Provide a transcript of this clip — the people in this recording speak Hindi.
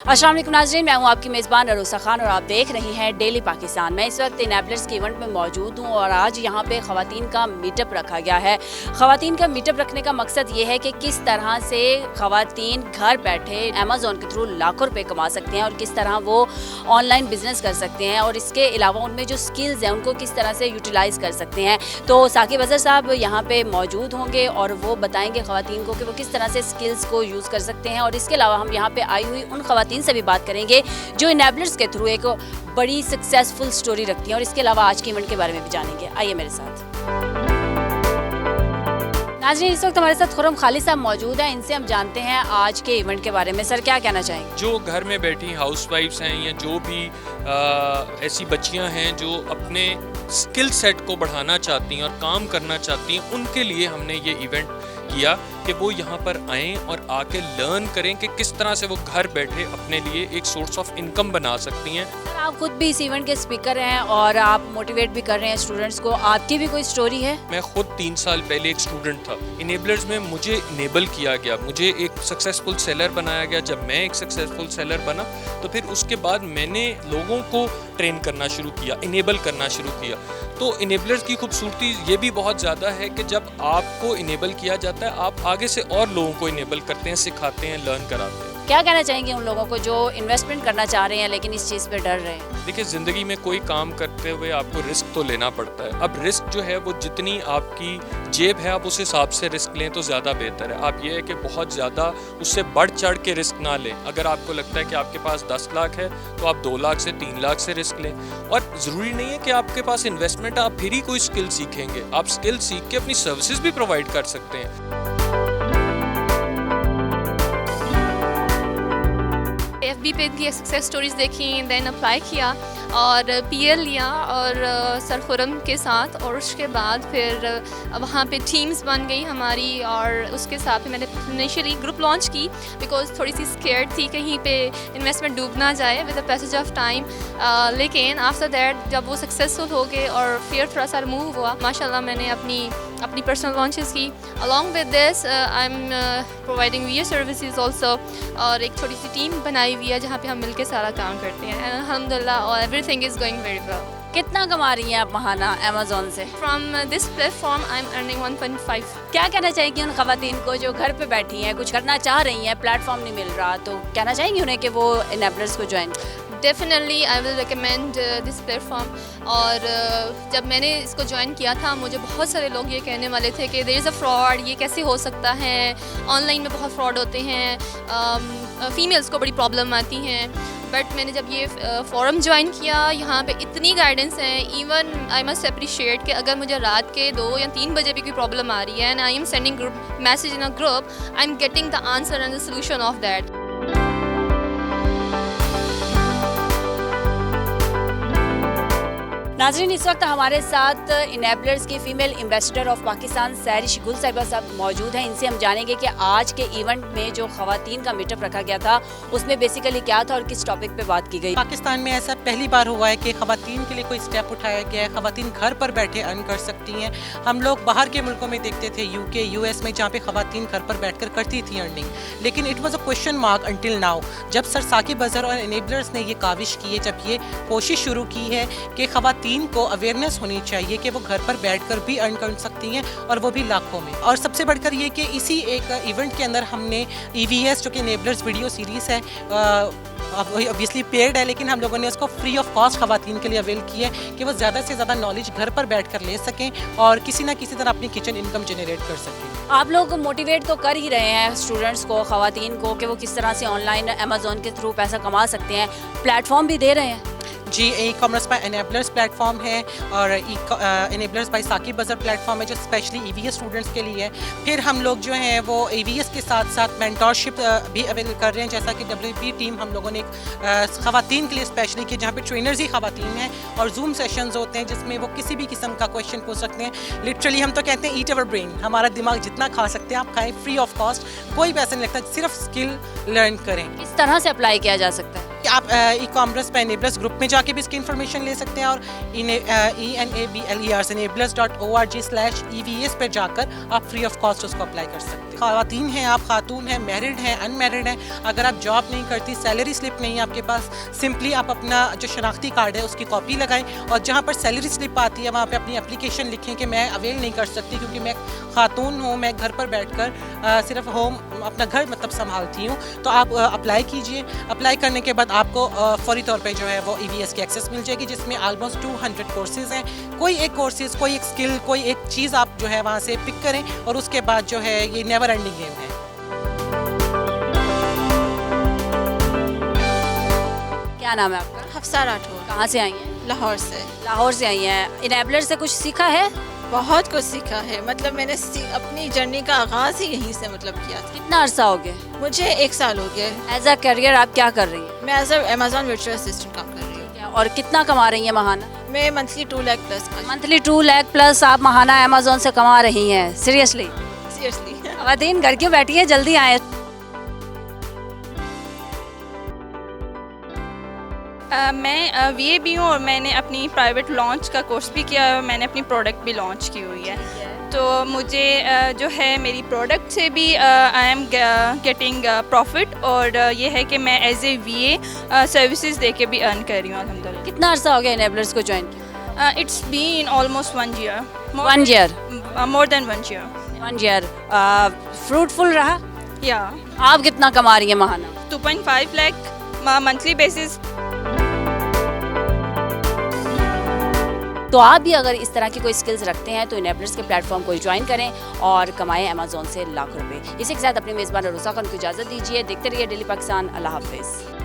अस्सलाम वालेकुम नाज़रीन, मैं हूँ आपकी मेज़बान अरूसा खान और आप देख रही हैं डेली पाकिस्तान। मैं इस वक्त इनेबलर्स के इवेंट में मौजूद हूँ और आज यहाँ पे ख़वातीन का मीटअप रखा गया है। ख़वातीन का मीटअप रखने का मकसद ये है कि किस तरह से ख़वातीन घर बैठे अमेज़ॉन के थ्रू लाखों रुपए कमा सकते हैं और किस तरह वो ऑनलाइन बिजनेस कर सकते हैं और इसके अलावा उनमें जो स्किल्स हैं उनको किस तरह से यूटिलाइज़ कर सकते हैं। तो साकिब अज़हर साहब यहाँ पे मौजूद होंगे और वो बताएंगे ख़वातीन को कि वो किस तरह से स्किल्स को यूज़ कर सकते हैं। और इसके अलावा हम यहाँ पे आई हुई उन ख़वातीन से भी बात करेंगे जो इनेबलर्स के थ्रू एक बड़ी सक्सेसफुल स्टोरी रखती हैं और इसके अलावा आज के इवेंट के बारे में भी जानेंगे। आइए मेरे साथ। नाज़रीन, इस वक्त हमारे साथ खुर्रम खालिद साहब मौजूद हैं, इनसे हम जानते हैं आज के इवेंट के बारे में। सर, क्या कहना चाहेंगे? जो घर में बैठी हाउसवाइफ्स हैं या जो भी ऐसी बच्चियां हैं जो अपने स्किल सेट को बढ़ाना चाहती हैं और काम करना चाहती हैं, उनके लिए हमने ये इवेंट किया कि वो यहाँ पर आएँ और आके लर्न करें कि किस तरह से वो घर बैठे अपने लिए एक सोर्स ऑफ इनकम बना सकती हैं। सर, आप खुद भी इस इवेंट के स्पीकर हैं और आप मोटिवेट भी कर रहे हैं स्टूडेंट्स को। आपकी भी कोई स्टोरी है? मैं खुद 3 साल पहले एक स्टूडेंट था। इनेबलर्स में मुझे इनेबल किया गया, मुझे एक सक्सेसफुल सेलर बनाया गया। जब मैं एक सक्सेसफुल सेलर बना तो फिर उसके बाद मैंने लोगों को ट्रेन करना शुरू किया, इनेबल करना शुरू किया। तो इनेबलर्स की खूबसूरती ये भी बहुत ज़्यादा है कि जब आपको इनेबल किया जाता है आप आगे से और लोगों को इनेबल करते हैं, सिखाते हैं, लर्न कराते हैं। क्या कहना चाहेंगे उन लोगों को जो इन्वेस्टमेंट करना चाह रहे हैं लेकिन इस चीज़ पे डर रहे हैं? देखिए, ज़िंदगी में कोई काम करते हुए आपको रिस्क तो लेना पड़ता है। अब रिस्क जो है वो जितनी आपकी जेब है आप उस हिसाब से रिस्क लें तो ज़्यादा बेहतर है। आप ये है कि बहुत ज़्यादा उससे बढ़ चढ़ के रिस्क ना लें। अगर आपको लगता है कि आपके पास 10 लाख है तो आप 2 लाख से 3 लाख से रिस्क लें। और ज़रूरी नहीं है कि आपके पास इन्वेस्टमेंट आप फिर ही कोई स्किल सीखेंगे। आप स्किल सीख के अपनी सर्विसेज भी प्रोवाइड कर सकते हैं। FB पे की सक्सेस स्टोरीज देखी, देन अप्लाई किया और PL लिया और सर खुर्रम के साथ, और उसके बाद फिर वहाँ पे टीम्स बन गई हमारी और उसके साथ ही मैंने इनिशियली ग्रुप लॉन्च की बिकॉज थोड़ी सी स्केर्ड थी कहीं पे इन्वेस्टमेंट डूब ना जाए with the passage of time. लेकिन आफ्टर दैट जब वो सक्सेसफुल हो गए और फियर थोड़ा सा रिमूव हुआ, माशाल्लाह मैंने अपनी पर्सनल लॉन्चेस की। Along with this I am providing VA services also और एक छोटी सी टीम बनाई हुई है जहाँ पे हम मिलकर सारा काम करते हैं एंड अल्हम्दुलिल्लाह और everything is going very well. कितना कमा रही हैं आप महाना अमेज़ॉन से? From this platform I am earning 1.5। क्या कहना चाहेंगी उन ख़वातीन को जो घर पे बैठी हैं, कुछ करना चाह रही हैं, प्लेटफॉर्म नहीं मिल रहा, तो कहना चाहेंगी उन्हें कि वो इनेबलर्स को join? Definitely I will recommend this platform. और जब मैंने इसको ज्वाइन किया था मुझे बहुत सारे लोग ये कहने वाले थे कि देयर इज़ अ फ्रॉड, ये कैसे हो सकता है, ऑनलाइन में बहुत फ्रॉड होते हैं, फ़ीमेल्स को बड़ी प्रॉब्लम आती हैं। बट मैंने जब ये फोरम ज्वाइन किया यहाँ पे इतनी गाइडेंस है, इवन आई मस्ट अप्रिशिएट कि अगर मुझे रात के 2 या 3 बजे भी कोई प्रॉब्लम आ रही है and I am sending group message in a group, I am getting the answer and the solution of that. नाज़रीन, इस वक्त हमारे साथ इनेबलर्स की फ़ीमेल एम्बेसडर ऑफ पाकिस्तान सैरिश गुल साहिबा साहब मौजूद हैं। इनसे हम जानेंगे कि आज के इवेंट में जो ख़वातीन का मीटअप रखा गया था उसमें बेसिकली क्या था और किस टॉपिक पे बात की गई। पाकिस्तान में ऐसा पहली बार हुआ है कि ख़वातीन के लिए कोई स्टेप उठाया गया है। ख़वातीन घर पर बैठे अर्न कर सकती हैं। हम लोग बाहर के मुल्कों में देखते थे, UK US में, जहाँ पे ख़वातीन घर पर बैठ कर करती थी अर्निंग, लेकिन it was a question mark until now. जब सर साकिब अज़हर और इनेबलर्स ने ये काविश की है, जब ये कोशिश शुरू की है कि ख़वातीन को अवेयरनेस होनी चाहिए कि वो घर पर बैठकर भी अर्न कर सकती हैं और वो भी लाखों में। और सबसे बढ़कर ये कि इसी एक इवेंट के अंदर हमने EVS जो कि इनेबलर्स वीडियो सीरीज़ है, ऑब्वियसली पेड है, लेकिन हम लोगों ने उसको फ्री ऑफ कॉस्ट ख़वातीन के लिए अवेल की है कि वो ज़्यादा से ज़्यादा नॉलेज घर पर बैठ कर ले सकें और किसी ना किसी तरह अपनी किचन इनकम जनरेट कर सकें। आप लोग मोटिवेट तो कर ही रहे हैं स्टूडेंट्स को, ख़वातीन को, कि वो किस तरह से ऑनलाइन अमेज़ॉन के थ्रू पैसा कमा सकते हैं, प्लेटफॉर्म भी दे रहे हैं। जी, ई-कॉमर्स बाय इनेबलर्स प्लेटफॉर्म है और enablers by Saqib Azhar platform है जो स्पेशली EVS स्टूडेंट्स के लिए है। फिर हम लोग जो हैं वो EVS के साथ साथ मेंटोरशिप भी अवेल कर रहे हैं, जैसा कि WP टीम हम लोगों ने एक ख़वातीन के लिए स्पेशली की, जहाँ पे ट्रेनर्स ही ख़वातीन हैं और जूम सेशंस होते हैं जिसमें वो किसी भी किस्म का क्वेश्चन पूछ सकते हैं। लिटरली हम तो कहते हैं ईट अवर ब्रेन, हमारा दिमाग जितना खा सकते हैं आप खाएं, फ्री ऑफ कॉस्ट, कोई पैसा नहीं लगता, सिर्फ स्किल लर्न करें। किस तरह से अप्लाई किया जा सकता है? आप ई-कॉमर्स पे इनेबलर्स ग्रुप में जाके भी इसकी इन्फॉर्मेशन ले सकते हैं और enablers.org/EVS पर जाकर आप फ्री ऑफ कॉस्ट उसको अप्लाई कर सकते हैं। ख़वातीन हैं, आप खातून हैं, मैरिड हैं, अनमैरिड हैं, अगर आप जॉब नहीं करती, सैलरी स्लिप नहीं है आपके पास, सिंपली आप अपना जो शनाख्ती कार्ड है उसकी कॉपी लगाएं और जहाँ पर सैलरी स्लिप आती है वहाँ पे अपनी एप्लीकेशन लिखें कि मैं अवेल नहीं कर सकती क्योंकि मैं खातून हूँ, मैं घर पर बैठकर सिर्फ होम अपना घर मतलब संभालती हूँ। तो आप अप्लाई कीजिए। अप्लाई करने के बाद आपको फौरी तौर पे जो है वो EVS की एक्सेस मिल जाएगी, जिसमें ऑलमोस्ट 200 कोर्सेज़ हैं। कोई एक कोर्सेज़, कोई एक स्किल, कोई एक चीज़ आप जो है वहाँ से पिक करें और उसके बाद जो है ये नेवर एंडिंग गेम है। क्या नाम है आपका? हफ्सा राठौर, कहाँ से आई हैं? लाहौर से। लाहौर से आई हैं। इनेबलर से कुछ सीखा है? बहुत कुछ सीखा है, मतलब मैंने अपनी जर्नी का आगाज़ ही यहीं से मतलब किया था। कितना अरसा हो गया? मुझे 1 साल हो गया। एज अ करियर आप क्या कर रही हैं? मैं एज अमेजोन वर्चुअल असिस्टेंट काम कर रही हूँ। और कितना कमा रही हैं महाना? मैं मंथली 2 लाख प्लस का। मंथली 2 लाख प्लस आप महाना अमेजोन से कमा रही हैं? सीरियसली? सीरियसली। खवातीन घर क्यों बैठी हैं, जल्दी आए। मैं VA भी हूँ और मैंने अपनी प्राइवेट लॉन्च का कोर्स भी किया है, मैंने अपनी प्रोडक्ट भी लॉन्च की हुई है। तो मुझे जो है मेरी प्रोडक्ट से भी आई एम गेटिंग प्रॉफिट, और ये है कि मैं एज ए VA सर्विसेज दे के भी अर्न कर रही हूँ अल्हम्दुलिल्लाह। कितना अरसा हो गया इनेबलर्स को ज्वाइन किया? It's been almost 1 year। 1 year? More than 1 year। 1 year fruitful रहा? या आप कितना कमा रही हैं महाना? 2.5 लाख मंथली बेसिस। तो आप भी अगर इस तरह की कोई स्किल्स रखते हैं तो इनेबलर्स के प्लेटफॉर्म को ज्वाइन करें और कमाएं अमेजोन से लाखों रुपए। इसी के साथ अपनी मेज़बान रोज़ा खान को इजाज़त दीजिए। देखते रहिए डेली पाकिस्तान। अल्लाह हाफिज़।